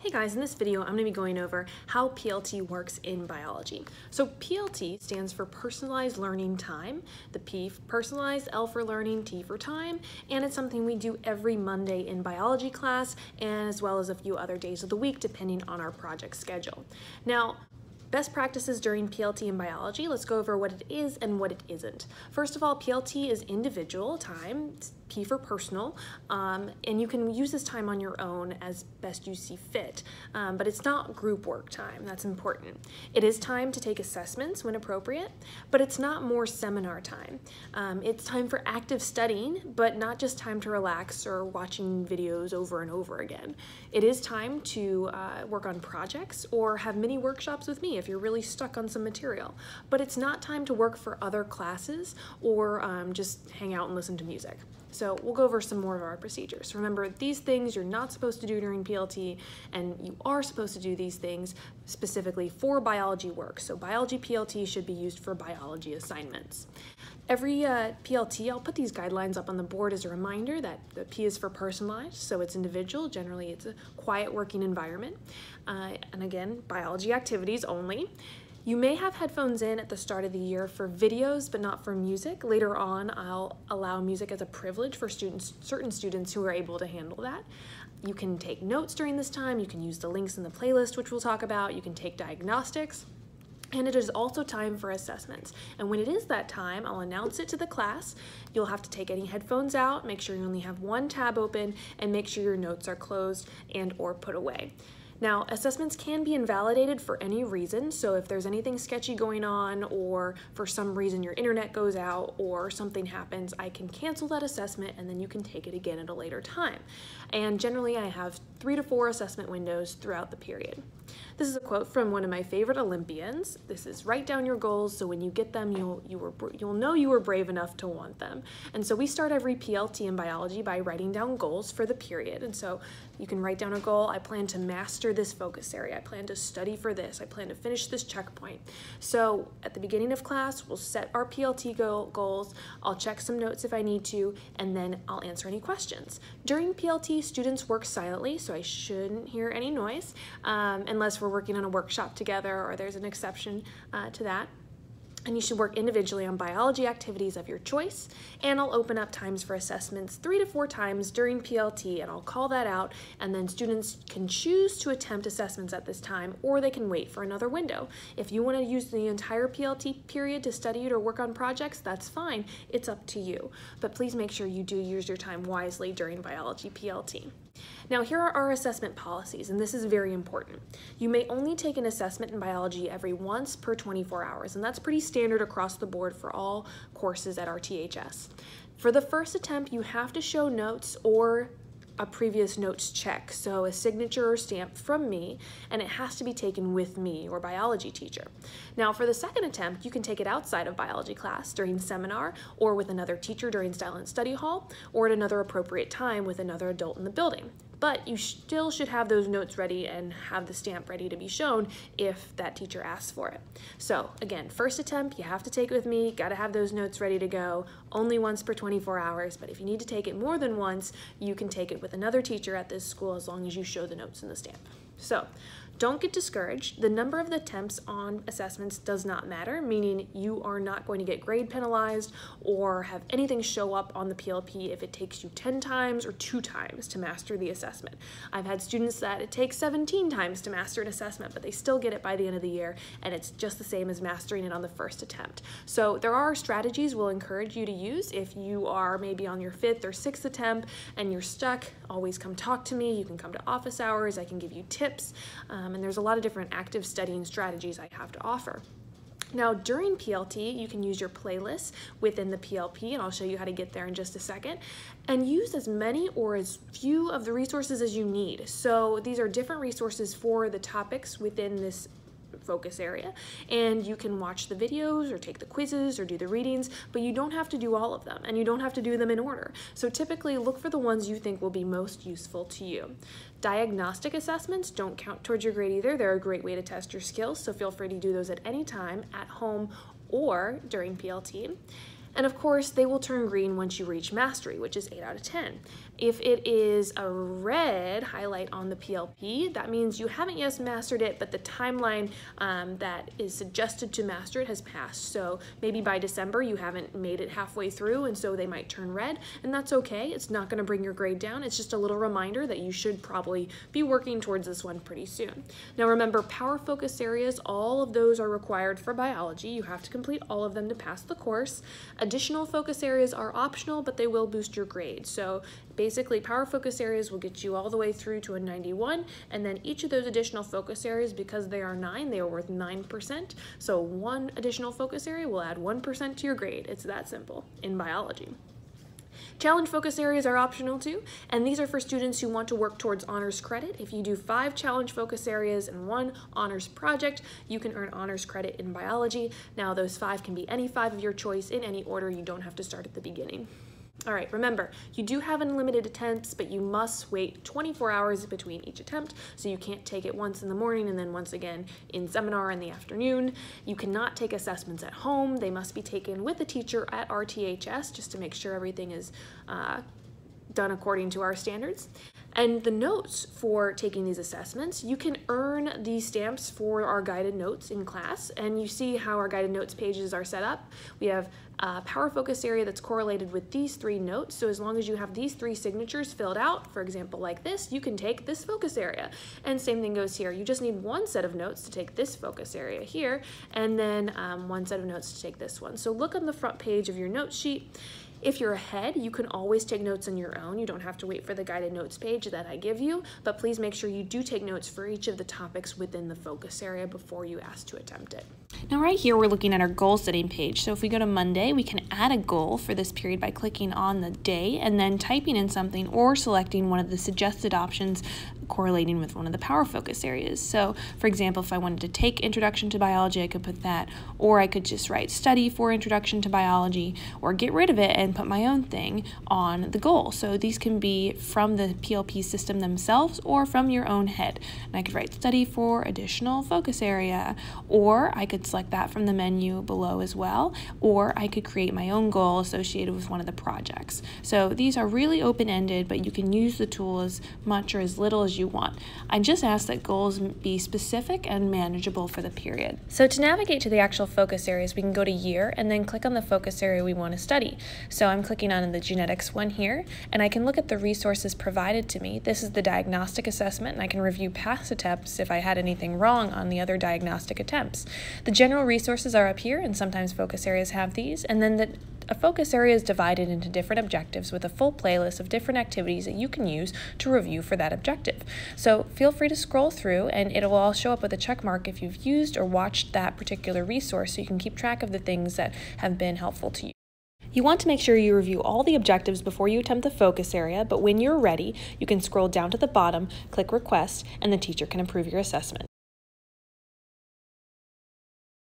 Hey guys, in this video I'm going to be going over how PLT works in biology. So PLT stands for Personalized Learning Time, the P for personalized, L for learning, T for time, and it's something we do every Monday in biology class and as well as a few other days of the week depending on our project schedule. Now, best practices during PLT in biology, let's go over what it is and what it isn't. First of all, PLT is individual time, P for personal, and you can use this time on your own as best you see fit, but it's not group work time, that's important. It is time to take assessments when appropriate, but it's not more seminar time. It's time for active studying, but not just time to relax or watching videos over and over again. It is time to work on projects or have mini workshops with me if you're really stuck on some material, but it's not time to work for other classes or just hang out and listen to music. So we'll go over some more of our procedures. Remember, these things you're not supposed to do during PLT, and you are supposed to do these things specifically for biology work. So biology PLT should be used for biology assignments. Every PLT, I'll put these guidelines up on the board as a reminder that the P is for personalized, so it's individual. Generally, it's a quiet working environment. And again, biology activities only. You may have headphones in at the start of the year for videos, but not for music. Later on, I'll allow music as a privilege for certain students who are able to handle that. You can take notes during this time. You can use the links in the playlist, which we'll talk about. You can take diagnostics. And it is also time for assessments. And when it is that time, I'll announce it to the class. You'll have to take any headphones out, make sure you only have one tab open, and make sure your notes are closed and or put away. Now, assessments can be invalidated for any reason, so if there's anything sketchy going on or for some reason your internet goes out or something happens, I can cancel that assessment and then you can take it again at a later time. And generally I have 3 to 4 assessment windows throughout the period. This is a quote from one of my favorite Olympians. This is write down your goals so when you get them you'll know you were brave enough to want them. And so we start every PLT in biology by writing down goals for the period. And so you can write down a goal. I plan to master this focus area. I plan to study for this. I plan to finish this checkpoint. So at the beginning of class, we'll set our PLT goals. I'll check some notes if I need to, and then I'll answer any questions. During PLT, students work silently, so I shouldn't hear any noise unless we're working on a workshop together or there's an exception to that. And you should work individually on biology activities of your choice, and I'll open up times for assessments 3 to 4 times during PLT, and I'll call that out, and then students can choose to attempt assessments at this time, or they can wait for another window. If you want to use the entire PLT period to study it or work on projects, that's fine. It's up to you. But please make sure you do use your time wisely during biology PLT. Now here are our assessment policies, and this is very important. You may only take an assessment in biology every once per 24 hours, and that's pretty standard across the board for all courses at our THS. For the first attempt, you have to show notes or a previous notes check, so a signature or stamp from me, and it has to be taken with me or biology teacher. Now for the second attempt, you can take it outside of biology class during seminar or with another teacher during silent study hall or at another appropriate time with another adult in the building. But you still should have those notes ready and have the stamp ready to be shown if that teacher asks for it. So again, first attempt, you have to take it with me, gotta have those notes ready to go, only once per 24 hours, but if you need to take it more than once, you can take it with another teacher at this school as long as you show the notes and the stamp. So don't get discouraged. The number of the attempts on assessments does not matter, meaning you are not going to get grade penalized or have anything show up on the PLP if it takes you 10 times or 2 times to master the assessment. I've had students that it takes 17 times to master an assessment, but they still get it by the end of the year, and it's just the same as mastering it on the first attempt. So there are strategies we'll encourage you to use if you are maybe on your 5th or 6th attempt and you're stuck. Always come talk to me. You can come to office hours. I can give you tips. And there's a lot of different active studying strategies I have to offer. Now during PLT, you can use your playlists within the PLP, and I'll show you how to get there in just a second, and use as many or as few of the resources as you need. So these are different resources for the topics within this focus area, and you can watch the videos or take the quizzes or do the readings, but you don't have to do all of them, and you don't have to do them in order. So typically look for the ones you think will be most useful to you. Diagnostic assessments don't count towards your grade either. They're a great way to test your skills, so feel free to do those at any time, at home or during PLT. And of course, they will turn green once you reach mastery, which is 8 out of 10. If it is a red highlight on the PLP, that means you haven't yet mastered it, but the timeline that is suggested to master it has passed. So maybe by December you haven't made it halfway through, and so they might turn red, and that's okay. It's not going to bring your grade down. It's just a little reminder that you should probably be working towards this one pretty soon. Now remember, power focus areas, all of those are required for biology. You have to complete all of them to pass the course. Additional focus areas are optional, but they will boost your grade. So basically, power focus areas will get you all the way through to a 91, and then each of those additional focus areas, because they are 9, they are worth 9%. So one additional focus area will add 1% to your grade. It's that simple in biology. Challenge focus areas are optional too, and these are for students who want to work towards honors credit. If you do 5 challenge focus areas and 1 honors project, you can earn honors credit in biology. Now those 5 can be any 5 of your choice in any order. You don't have to start at the beginning. All right, remember, you do have unlimited attempts, but you must wait 24 hours between each attempt, so you can't take it once in the morning and then once again in seminar in the afternoon. You cannot take assessments at home. They must be taken with a teacher at RTHS just to make sure everything is done according to our standards. And the notes for taking these assessments, you can earn these stamps for our guided notes in class, and you see how our guided notes pages are set up. We have a power focus area that's correlated with these 3 notes, so as long as you have these 3 signatures filled out, for example like this, you can take this focus area. And same thing goes here. You just need 1 set of notes to take this focus area here, and then 1 set of notes to take this one. So look on the front page of your note sheet. If you're ahead, you can always take notes on your own. You don't have to wait for the guided notes page that I give you, but please make sure you do take notes for each of the topics within the focus area before you ask to attempt it. Now right here we're looking at our goal setting page. So if we go to Monday, we can add a goal for this period by clicking on the day and then typing in something or selecting one of the suggested options correlating with one of the power focus areas. So for example, if I wanted to take Introduction to Biology, I could put that, or I could just write Study for Introduction to Biology, or get rid of it and put my own thing on the goal. So these can be from the PLP system themselves or from your own head. And I could write Study for Additional Focus Area, or I could select that from the menu below as well, or I could create my own goal associated with one of the projects. So these are really open-ended, but you can use the tool as much or as little as you want. I just ask that goals be specific and manageable for the period. So to navigate to the actual focus areas, we can go to Year and then click on the focus area we want to study. So I'm clicking on the genetics one here, and I can look at the resources provided to me. This is the diagnostic assessment, and I can review past attempts if I had anything wrong on the other diagnostic attempts. The general resources are up here, and sometimes focus areas have these, and then a focus area is divided into different objectives with a full playlist of different activities that you can use to review for that objective. So feel free to scroll through, and it will all show up with a check mark if you've used or watched that particular resource, so you can keep track of the things that have been helpful to you. You want to make sure you review all the objectives before you attempt the focus area, but when you're ready, you can scroll down to the bottom, click Request, and the teacher can approve your assessment.